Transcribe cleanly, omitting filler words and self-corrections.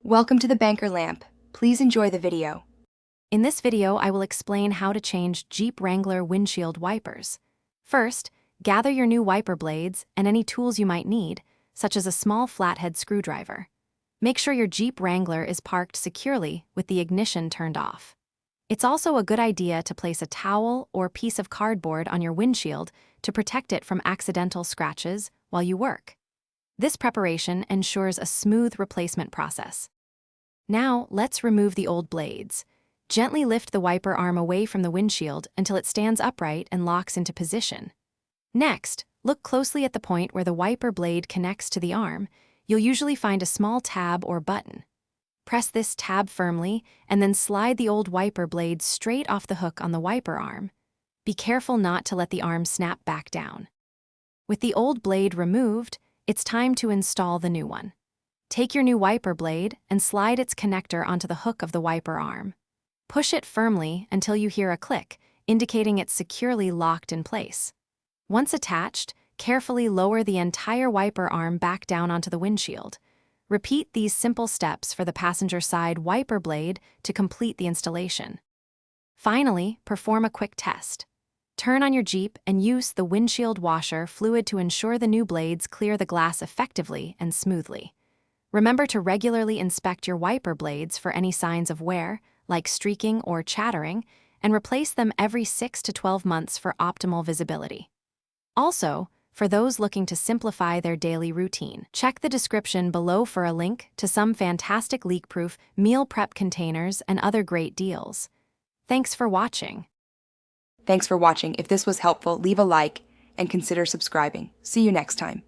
Welcome to the Banker Lamp. Please enjoy the video. In this video, I will explain how to change Jeep Wrangler windshield wipers. First, gather your new wiper blades and any tools you might need, such as a small flathead screwdriver. Make sure your Jeep Wrangler is parked securely with the ignition turned off. It's also a good idea to place a towel or piece of cardboard on your windshield to protect it from accidental scratches while you work. This preparation ensures a smooth replacement process. Now, let's remove the old blades. Gently lift the wiper arm away from the windshield until it stands upright and locks into position. Next, look closely at the point where the wiper blade connects to the arm. You'll usually find a small tab or button. Press this tab firmly and then slide the old wiper blade straight off the hook on the wiper arm. Be careful not to let the arm snap back down. With the old blade removed, it's time to install the new one. Take your new wiper blade and slide its connector onto the hook of the wiper arm. Push it firmly until you hear a click, indicating it's securely locked in place. Once attached, carefully lower the entire wiper arm back down onto the windshield. Repeat these simple steps for the passenger side wiper blade to complete the installation. Finally, perform a quick test. Turn on your Jeep and use the windshield washer fluid to ensure the new blades clear the glass effectively and smoothly. Remember to regularly inspect your wiper blades for any signs of wear, like streaking or chattering, and replace them every 6 to 12 months for optimal visibility. Also, for those looking to simplify their daily routine, check the description below for a link to some fantastic leak-proof meal prep containers and other great deals. Thanks for watching. Thanks for watching. If this was helpful, leave a like and consider subscribing. See you next time.